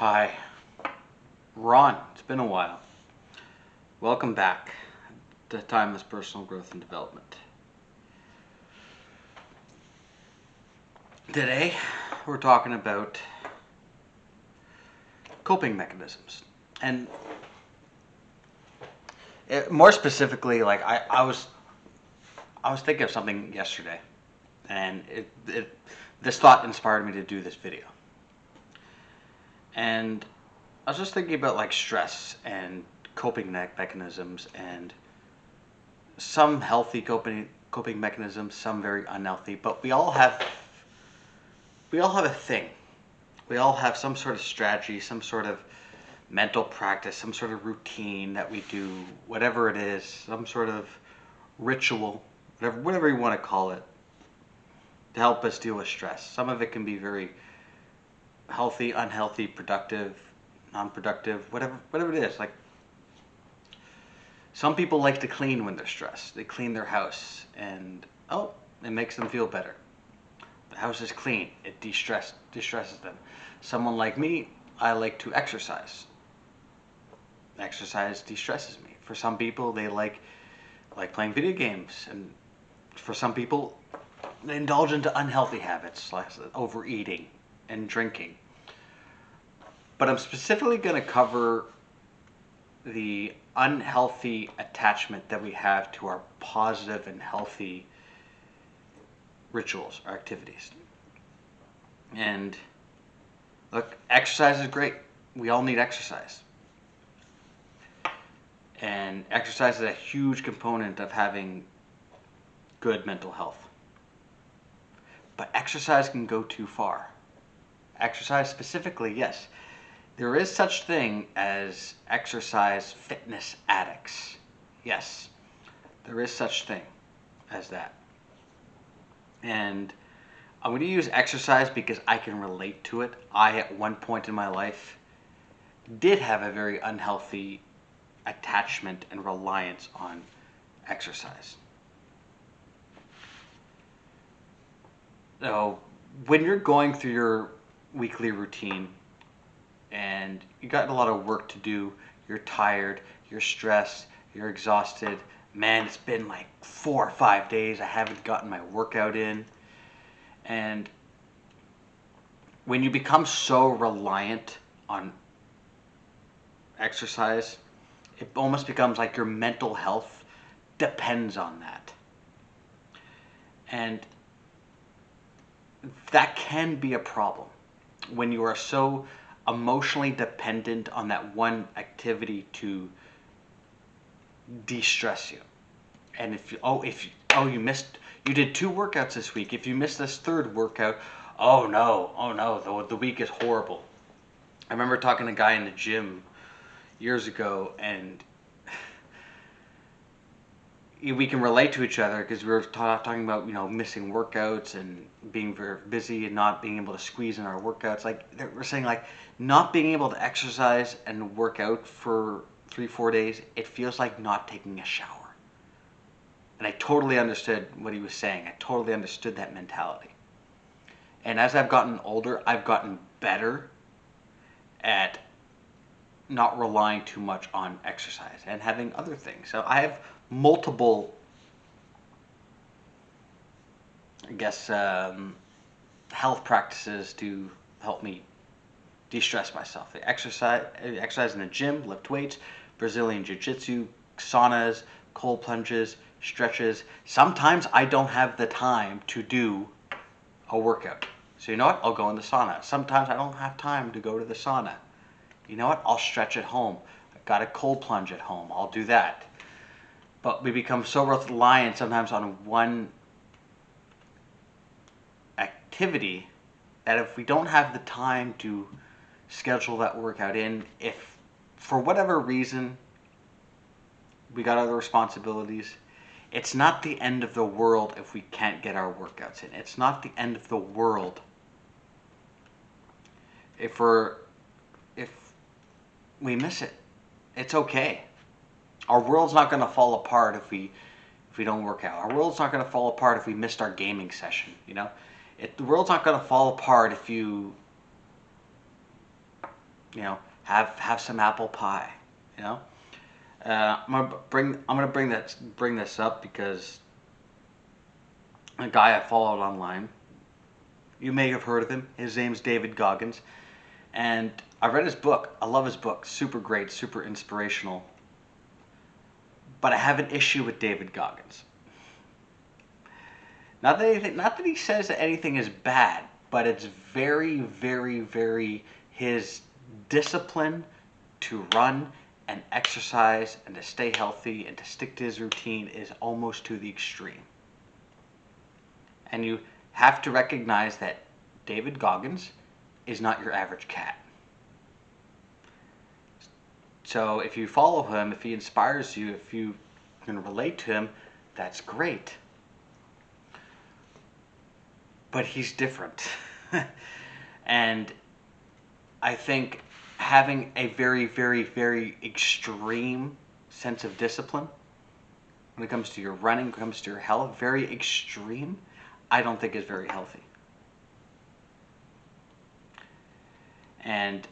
Hi, Ron. It's been a while. Welcome back to Timeless Personal Growth and Development. Today, we're talking about coping mechanisms. And more specifically, I was thinking of something yesterday, and this thought inspired me to do this video. And I was just thinking about stress and coping mechanisms, and some healthy coping mechanisms, some very unhealthy. But we all have a thing. We all have some sort of strategy, some sort of mental practice, some sort of routine that we do, whatever it is, some sort of ritual, whatever you want to call it, to help us deal with stress. Some of it can be very healthy, unhealthy, productive, non-productive, whatever it is. Like, some people like to clean when they're stressed. They clean their house, and it makes them feel better. The house is clean. It distresses them. Someone like me, I like to exercise. Exercise distresses me. For some people, they like playing video games, and for some people, they indulge into unhealthy habits like overeating and drinking. But I'm specifically going to cover the unhealthy attachment that we have to our positive and healthy rituals or activities. And look, exercise is great. We all need exercise. And exercise is a huge component of having good mental health. But exercise can go too far. Exercise specifically, yes. There is such thing as exercise fitness addicts. Yes, there is such thing as that. And I'm going to use exercise because I can relate to it. I, at one point in my life, did have a very unhealthy attachment and reliance on exercise. So, when you're going through your weekly routine and you got a lot of work to do, you're tired, you're stressed, you're exhausted, man, it's been like 4 or 5 days, I haven't gotten my workout in. And when you become so reliant on exercise, it almost becomes like your mental health depends on that. And that can be a problem when you are so emotionally dependent on that one activity to de-stress you. And if you did 2 workouts this week. If you missed this 3rd workout, oh no, the week is horrible. I remember talking to a guy in the gym years ago, and we can relate to each other because we were talking about missing workouts and being very busy and not being able to squeeze in our workouts. Like, we're saying, not being able to exercise and work out for 3-4 days, it feels like not taking a shower. And I totally understood what he was saying. I totally understood that mentality. And as I've gotten older, I've gotten better at not relying too much on exercise and having other things. So I have multiple, health practices to help me de-stress myself. Exercise in the gym, lift weights, Brazilian jiu-jitsu, saunas, cold plunges, stretches. Sometimes I don't have the time to do a workout. So you know what? I'll go in the sauna. Sometimes I don't have time to go to the sauna. You know what? I'll stretch at home. I've got a cold plunge at home. I'll do that. But we become so reliant sometimes on one activity that if we don't have the time to schedule that workout in, if for whatever reason we got other responsibilities, it's not the end of the world if we can't get our workouts in. It's not the end of the world if we miss it. It's okay. Our world's not going to fall apart if we don't work out. Our world's not going to fall apart if we missed our gaming session. The world's not going to fall apart if you Have some apple pie. You know, I'm gonna bring this up because a guy I followed online. You may have heard of him. His name's David Goggins, and I read his book. I love his book. Super great, super inspirational. But I have an issue with David Goggins. Not that he says that anything is bad, but it's very, very, very his discipline to run and exercise and to stay healthy and to stick to his routine is almost to the extreme. And you have to recognize that David Goggins is not your average cat. So if you follow him, if he inspires you, if you can relate to him, that's great. But he's different. And I think having a very, very, very extreme sense of discipline when it comes to your running, when it comes to your health, very extreme, I don't think is very healthy. And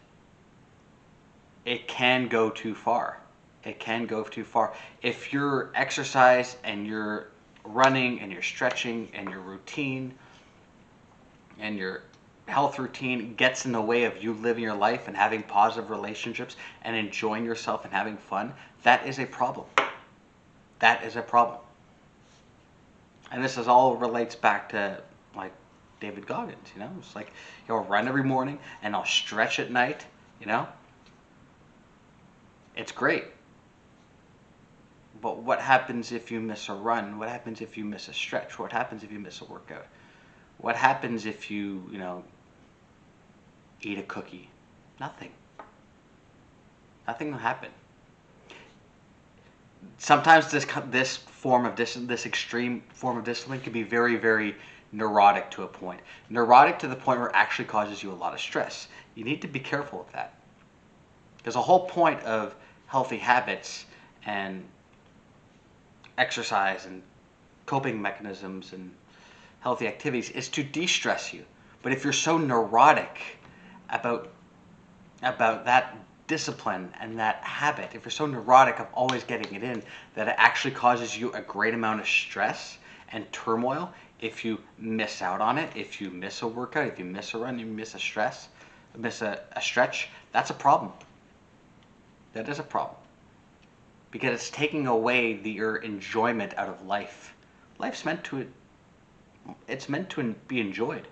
it can go too far. It can go too far. If your exercise and your running and your stretching and your routine and your health routine gets in the way of you living your life and having positive relationships and enjoying yourself and having fun, that is a problem. That is a problem. And this is all relates back to like David Goggins, It's like he'll run every morning and I'll stretch at night, It's great. But what happens if you miss a run? What happens if you miss a stretch? What happens if you miss a workout? What happens if you, eat a cookie? Nothing. Nothing will happen. Sometimes this extreme form of discipline can be very, very neurotic to a point. Neurotic to the point where it actually causes you a lot of stress. You need to be careful of that. Because the whole point of healthy habits and exercise and coping mechanisms and healthy activities is to de-stress you. But if you're so neurotic about that discipline and that habit, if you're so neurotic of always getting it in, that it actually causes you a great amount of stress and turmoil if you miss out on it, if you miss a workout, if you miss a run, you miss a stretch, that's a problem. That is a problem. Because it's taking away your enjoyment out of life. Life's meant to be enjoyed.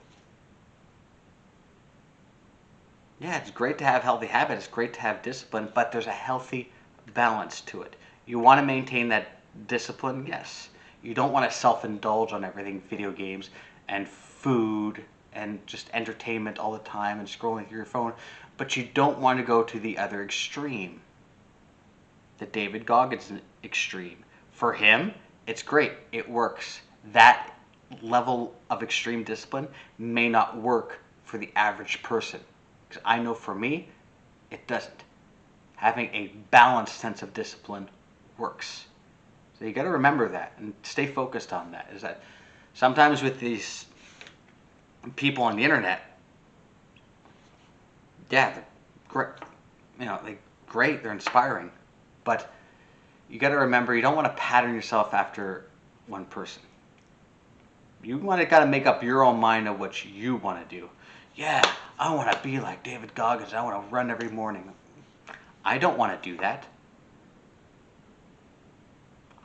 Yeah, it's great to have healthy habits, it's great to have discipline, but there's a healthy balance to it. You want to maintain that discipline, yes. You don't want to self-indulge on everything, video games and food and just entertainment all the time and scrolling through your phone, but you don't want to go to the other extreme. The David Goggins extreme. For him, it's great. It works. That level of extreme discipline may not work for the average person. Because I know for me, it doesn't. Having a balanced sense of discipline works. So you got to remember that and stay focused on that. Is that sometimes with these people on the internet, yeah, they're great. They're great. They're inspiring. But you got to remember, you don't want to pattern yourself after one person. You got to make up your own mind of what you want to do. Yeah, I want to be like David Goggins. I want to run every morning. I don't want to do that.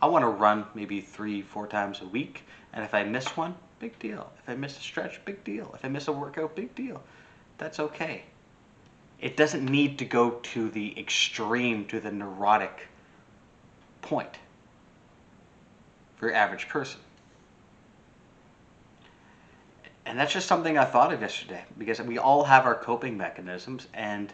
I want to run maybe 3-4 times a week. And if I miss one, big deal. If I miss a stretch, big deal. If I miss a workout, big deal. That's okay. It doesn't need to go to the extreme, to the neurotic point for your average person. And that's just something I thought of yesterday, because we all have our coping mechanisms, and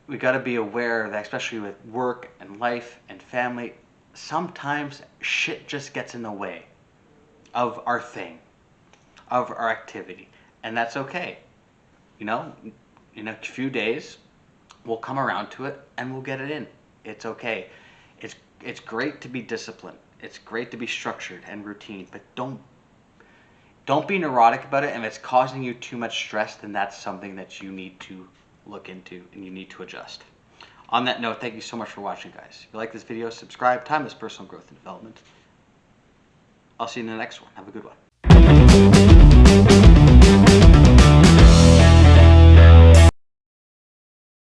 we got to be aware that, especially with work and life and family, sometimes shit just gets in the way of our thing, of our activity, and that's okay. In a few days, we'll come around to it and we'll get it in. It's okay. It's great to be disciplined. It's great to be structured and routine, but don't be neurotic about it. And if it's causing you too much stress, then that's something that you need to look into and you need to adjust. On that note, thank you so much for watching, guys. If you like this video, subscribe. Time is personal growth and development. I'll see you in the next one. Have a good one.